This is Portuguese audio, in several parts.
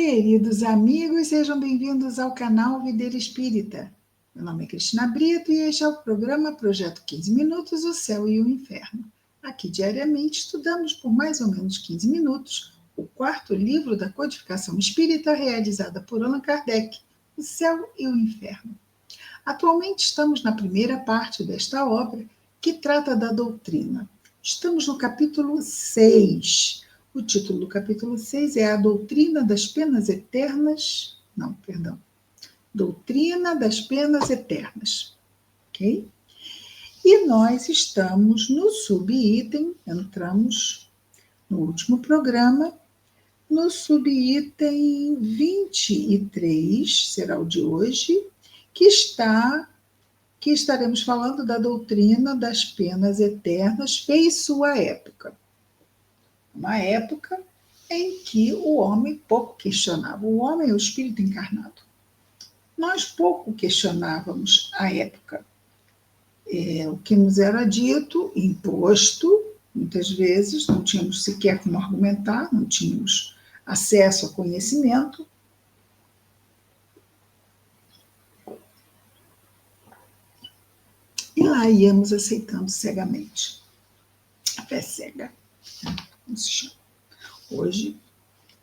Queridos amigos, sejam bem-vindos ao canal Videira Espírita. Meu nome é Cristina Brito e este é o programa Projeto 15 Minutos, o Céu e o Inferno. Aqui, diariamente, estudamos por mais ou menos 15 minutos o quarto livro da codificação espírita realizada por Allan Kardec, O Céu e o Inferno. Atualmente estamos na primeira parte desta obra, que trata da doutrina. Estamos no capítulo 6. O título do capítulo 6 é A Doutrina das Penas Eternas. Doutrina das Penas Eternas. Ok? E nós estamos no subitem, entramos no último programa, no subitem 23, será o de hoje, que estaremos falando da doutrina das penas eternas, fez sua época. Uma época em que o homem pouco questionava. O homem é o espírito encarnado. Nós pouco questionávamos a época. O que nos era dito, imposto, muitas vezes, não tínhamos sequer como argumentar, não tínhamos acesso a conhecimento. E lá íamos aceitando cegamente. A fé cega, como se chama hoje.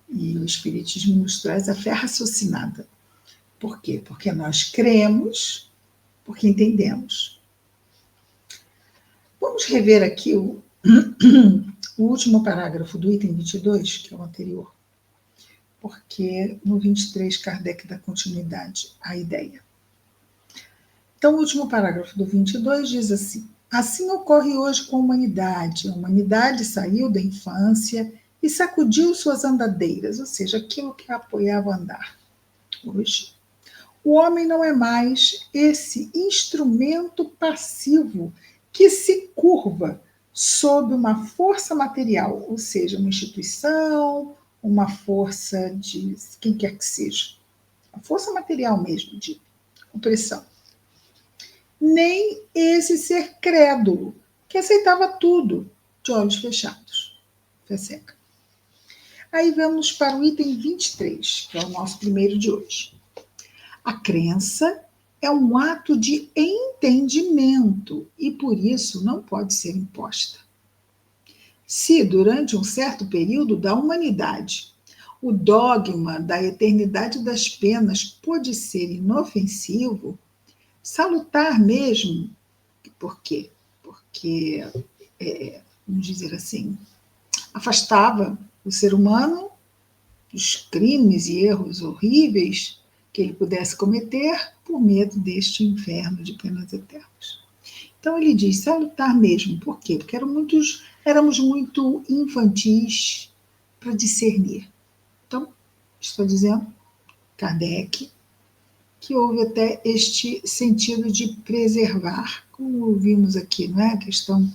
E o Espiritismo nos traz a fé raciocinada. Por quê? Porque nós cremos, porque entendemos. Vamos rever aqui o último parágrafo do item 22, que é o anterior, porque no 23 Kardec dá continuidade à ideia. Então, o último parágrafo do 22 diz assim: assim ocorre hoje com a humanidade. A humanidade saiu da infância e sacudiu suas andadeiras, ou seja, aquilo que a apoiava a andar. Hoje, o homem não é mais esse instrumento passivo que se curva sob uma força material, ou seja, uma instituição, uma força de quem quer que seja, a força material mesmo, de opressão. Nem esse ser crédulo, que aceitava tudo de olhos fechados. Fé seca. Aí vamos para o item 23, que é o nosso primeiro de hoje. A crença é um ato de entendimento e, por isso, não pode ser imposta. Se, durante um certo período da humanidade, o dogma da eternidade das penas pôde ser inofensivo, salutar mesmo, por quê? Porque, vamos dizer assim, afastava o ser humano dos crimes e erros horríveis que ele pudesse cometer por medo deste inferno de penas eternas. Então ele diz, salutar mesmo, por quê? Porque éramos muito infantis para discernir. Então, estou dizendo, Kardec, que houve até este sentido de preservar, como vimos aqui, não é? A questão,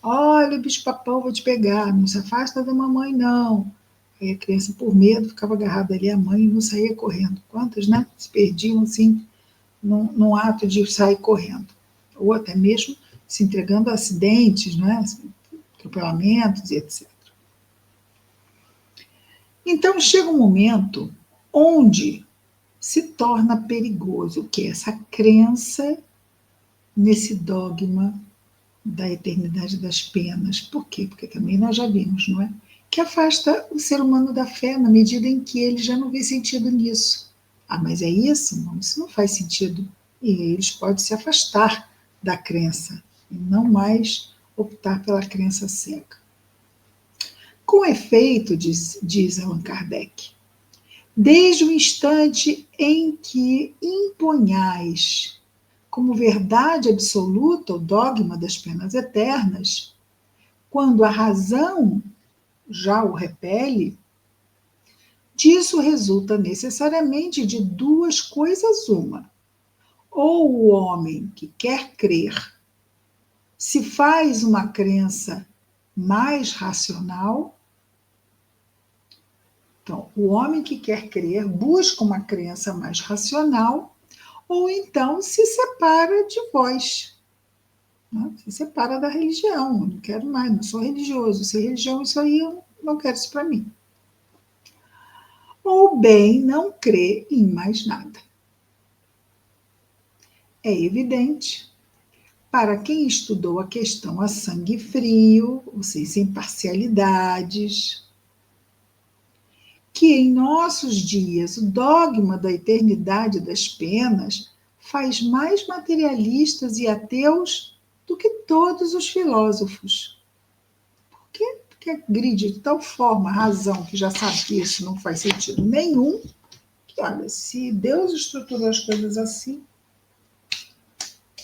olha, o bicho-papão vai te pegar, não se afasta da mamãe, não. Aí a criança, por medo, ficava agarrada ali à mãe e não saía correndo. Quantas, né? Se perdiam, assim, num ato de sair correndo. Ou até mesmo se entregando a acidentes, né? Atropelamentos e etc. Então, chega um momento onde se torna perigoso o que é essa crença nesse dogma da eternidade das penas. Por quê? Porque também nós já vimos, não é? Que afasta o ser humano da fé na medida em que ele já não vê sentido nisso. Ah, mas é isso? Não, isso não faz sentido. E eles podem se afastar da crença e não mais optar pela crença cega. Com efeito, diz Allan Kardec, desde o instante em que imponhais como verdade absoluta o dogma das penas eternas, quando a razão já o repele, disso resulta necessariamente de duas coisas uma. Ou o homem que quer crer se faz uma crença mais racional. Então, o homem que quer crer busca uma crença mais racional, ou então se separa de vós. Né? Se separa da religião. Eu não quero mais, não sou religioso. Ser religião, isso aí eu não quero isso para mim. ou bem não crê em mais nada. É evidente, para quem estudou a questão a sangue frio, ou seja, sem parcialidades, que em nossos dias o dogma da eternidade das penas faz mais materialistas e ateus do que todos os filósofos. Por quê? Porque agride de tal forma a razão que já sabe que isso não faz sentido nenhum, que, olha, se Deus estruturou as coisas assim,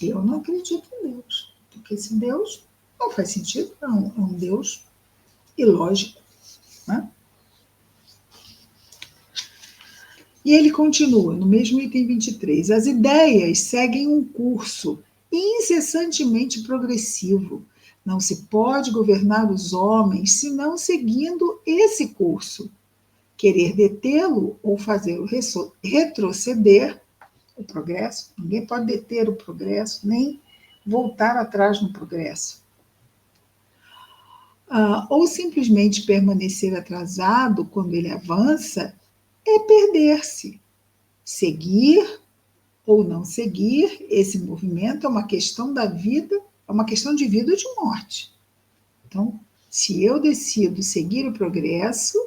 eu não acredito em Deus. Porque esse Deus não faz sentido, é um Deus ilógico. Né? E ele continua, no mesmo item 23, as ideias seguem um curso incessantemente progressivo. Não se pode governar os homens senão seguindo esse curso. Querer detê-lo ou fazê-lo retroceder, o progresso, ninguém pode deter o progresso, nem voltar atrás no progresso. Ou simplesmente permanecer atrasado quando ele avança, é perder-se. Seguir ou não seguir esse movimento é uma questão da vida, é uma questão de vida ou de morte. Então, se eu decido seguir o progresso,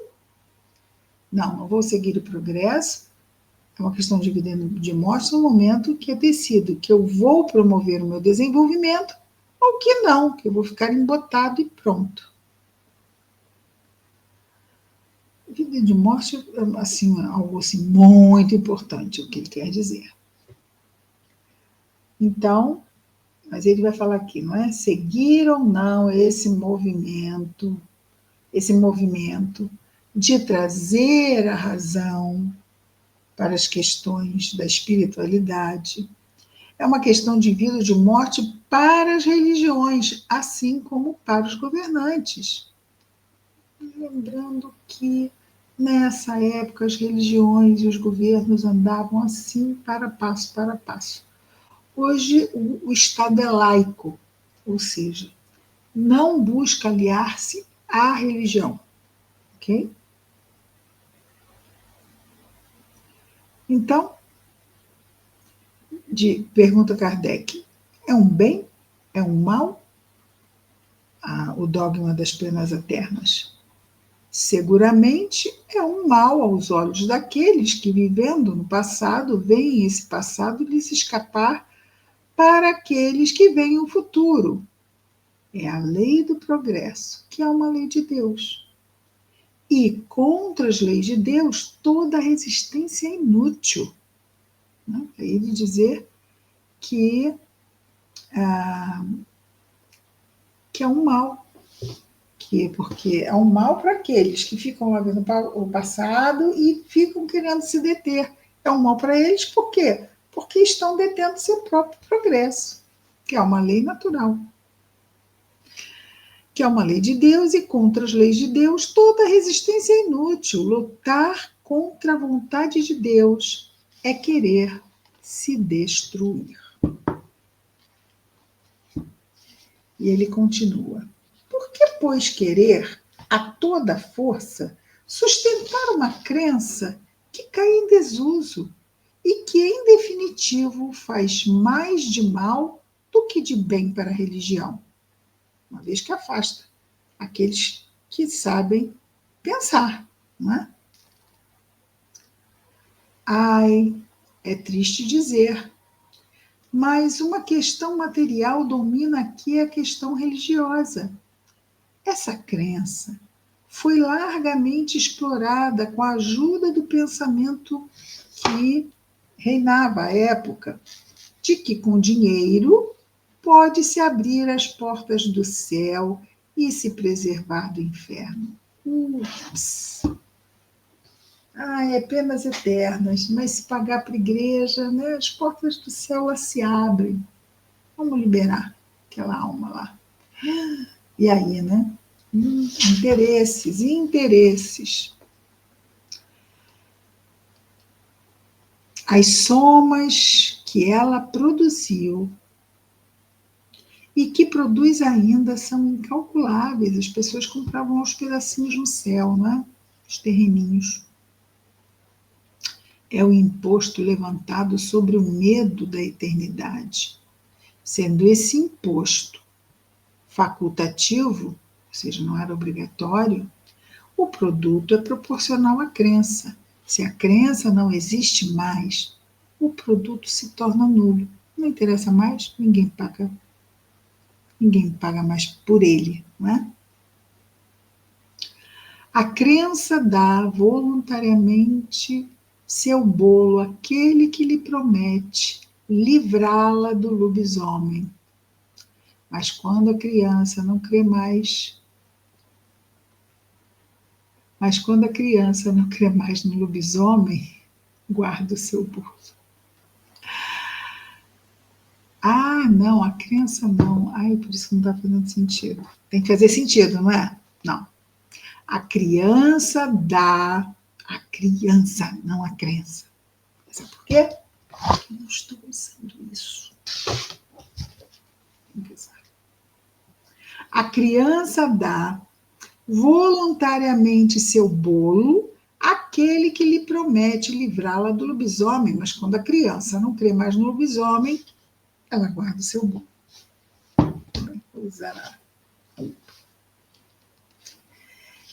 não vou seguir o progresso, é uma questão de vida e de morte no momento que eu decido que eu vou promover o meu desenvolvimento ou que não, que eu vou ficar embotado e pronto. Vida de morte é assim, algo assim, muito importante, o que ele quer dizer. Então, mas ele vai falar aqui, não é? Seguir ou não esse movimento de trazer a razão para as questões da espiritualidade. É uma questão de vida ou de morte para as religiões, assim como para os governantes. Lembrando que nessa época as religiões e os governos andavam assim, para passo para passo. Hoje o Estado é laico, ou seja, não busca aliar-se à religião, ok? Então, pergunta Kardec, é um bem? É um mal? O dogma das penas eternas. Seguramente é um mal aos olhos daqueles que, vivendo no passado, veem esse passado lhes escapar para aqueles que veem o futuro. É a lei do progresso, que é uma lei de Deus. E contra as leis de Deus, toda resistência é inútil. Né? Para ele dizer que é um mal. Porque é um mal para aqueles que ficam lá vendo o passado e ficam querendo se deter. É um mal para eles, por quê? Porque estão detendo seu próprio progresso, que é uma lei natural. Que é uma lei de Deus, e contra as leis de Deus, toda resistência é inútil. Lutar contra a vontade de Deus é querer se destruir. E ele continua. Por que, pois, querer a toda força sustentar uma crença que cai em desuso e que, em definitivo, faz mais de mal do que de bem para a religião, uma vez que afasta aqueles que sabem pensar, não é? Ai, é triste dizer, mas uma questão material domina aqui a questão religiosa. Essa crença foi largamente explorada com a ajuda do pensamento que reinava à época, de que com dinheiro pode-se abrir as portas do céu e se preservar do inferno. Ups! É penas eternas, mas se pagar para a igreja, né, as portas do céu se abrem. Vamos liberar aquela alma lá. E aí, né? Interesses. As somas que ela produziu e que produz ainda são incalculáveis. As pessoas compravam os pedacinhos no céu, não é? Os terreninhos. é o imposto levantado sobre o medo da eternidade. Sendo esse imposto facultativo, ou seja, não era obrigatório, o produto é proporcional à crença. Se a crença não existe mais, o produto se torna nulo. Não interessa mais, ninguém paga mais por ele, não é? A crença dá voluntariamente seu bolo àquele que lhe promete livrá-la do lobisomem. Mas quando a criança não crê mais, mas quando a criança não crê mais no lobisomem, guarda o seu bolo. Ah, não, a crença não. Ai, por isso que não está fazendo sentido. Tem que fazer sentido, não é? Não. A criança dá, a criança, não a crença. Sabe por quê? Porque eu não estou usando isso. A criança dá voluntariamente seu bolo àquele que lhe promete livrá-la do lobisomem, mas quando a criança não crê mais no lobisomem, ela guarda o seu bolo. Usará.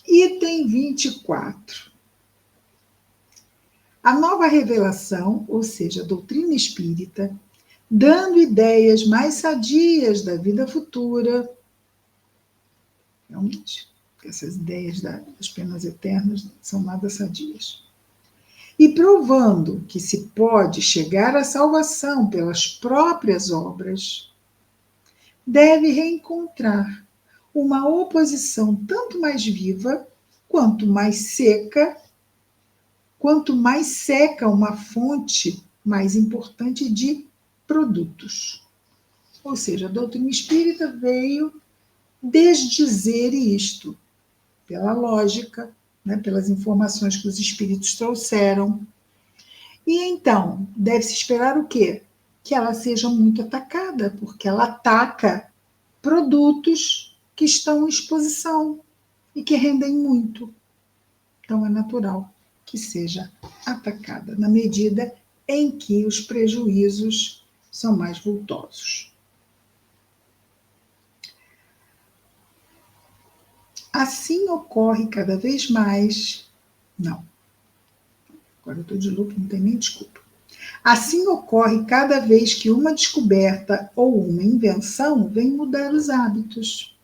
Item 24. A nova revelação, ou seja, a doutrina espírita, dando ideias mais sadias da vida futura, realmente, essas ideias das penas eternas são nada sadias. E provando que se pode chegar à salvação pelas próprias obras, deve reencontrar uma oposição tanto mais viva quanto mais seca uma fonte mais importante de produtos. Ou seja, a doutrina espírita veio desdizer isto, pela lógica, né, pelas informações que os espíritos trouxeram. E então, deve-se esperar o quê? Que ela seja muito atacada, porque ela ataca produtos que estão em exposição e que rendem muito. Então, é natural que seja atacada, na medida em que os prejuízos são mais vultosos. Assim ocorre cada vez mais. Não, agora eu estou de loop, não tem nem desculpa. Assim ocorre cada vez que uma descoberta ou uma invenção vem mudar os hábitos.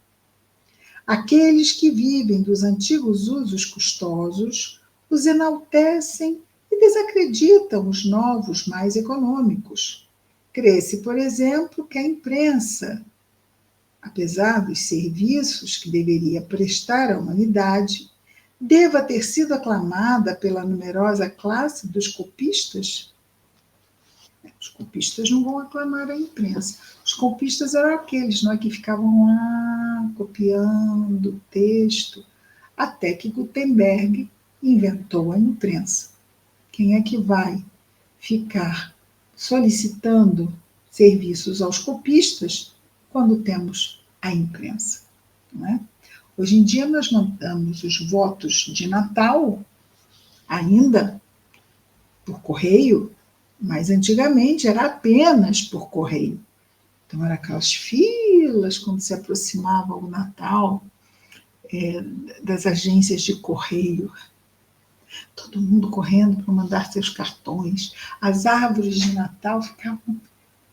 Aqueles que vivem dos antigos usos custosos os enaltecem e desacreditam os novos mais econômicos. Crê-se, por exemplo, que a imprensa, apesar dos serviços que deveria prestar à humanidade, deva ter sido aclamada pela numerosa classe dos copistas. Os copistas não vão aclamar a imprensa. Os copistas eram aqueles, não é, que ficavam lá copiando o texto, até que Gutenberg inventou a imprensa. Quem é que vai ficar solicitando serviços aos copistas quando temos a imprensa? Não é? Hoje em dia nós mandamos os votos de Natal ainda por correio, mas antigamente era apenas por correio. Então, eram aquelas filas quando se aproximava o Natal, das agências de correio. Todo mundo correndo para mandar seus cartões. As árvores de Natal ficavam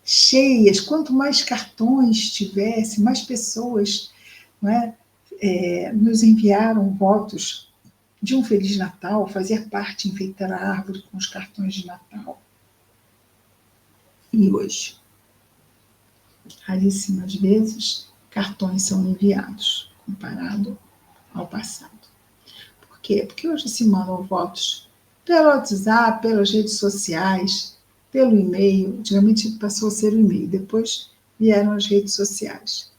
cheias. Quanto mais cartões tivesse, mais pessoas, não é, nos enviaram votos de um Feliz Natal, fazer parte, enfeitar a árvore com os cartões de Natal. E hoje, raríssimas vezes, cartões são enviados, comparado ao passado. Por quê? Porque hoje se mandam votos pelo WhatsApp, pelas redes sociais, pelo e-mail. Antigamente passou a ser o e-mail, depois vieram as redes sociais.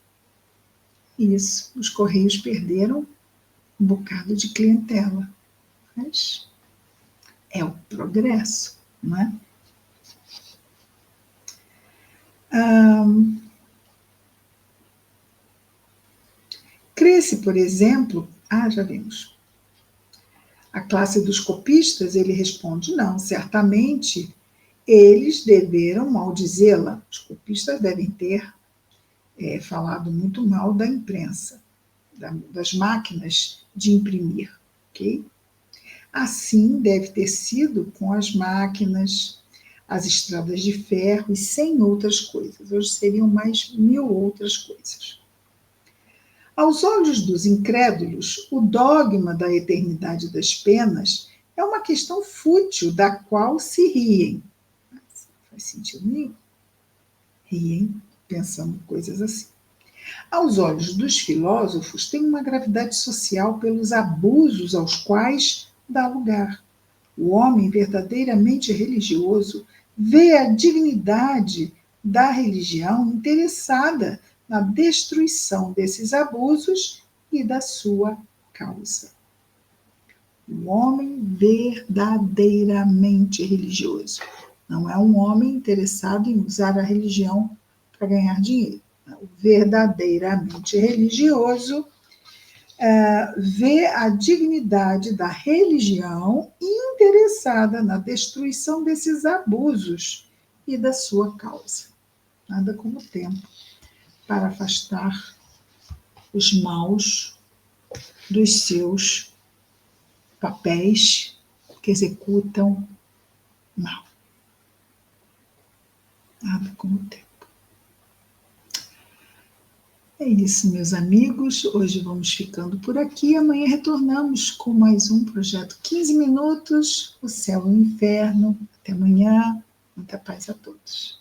Isso, os Correios perderam um bocado de clientela. Mas é o progresso, não é? Crê-se, por exemplo, já vimos. A classe dos copistas, ele responde, não, certamente eles deveram maldizê-la. Os copistas devem ter falado muito mal da imprensa, das máquinas de imprimir, ok? Assim deve ter sido com as máquinas, as estradas de ferro e 100 outras coisas. Hoje seriam mais 1000 outras coisas. Aos olhos dos incrédulos, o dogma da eternidade das penas é uma questão fútil da qual se riem. Não faz sentido nenhum. Riem pensando coisas assim. Aos olhos dos filósofos, tem uma gravidade social pelos abusos aos quais dá lugar. O homem verdadeiramente religioso vê a dignidade da religião interessada na destruição desses abusos e da sua causa. O homem verdadeiramente religioso não é um homem interessado em usar a religião para ganhar dinheiro. O verdadeiramente religioso vê a dignidade da religião interessada na destruição desses abusos e da sua causa. Nada como tempo para afastar os maus dos seus papéis que executam mal. Nada como tempo. É isso, meus amigos. Hoje vamos ficando por aqui. Amanhã retornamos com mais um projeto 15 minutos, o céu e o inferno. Até amanhã. Muita paz a todos.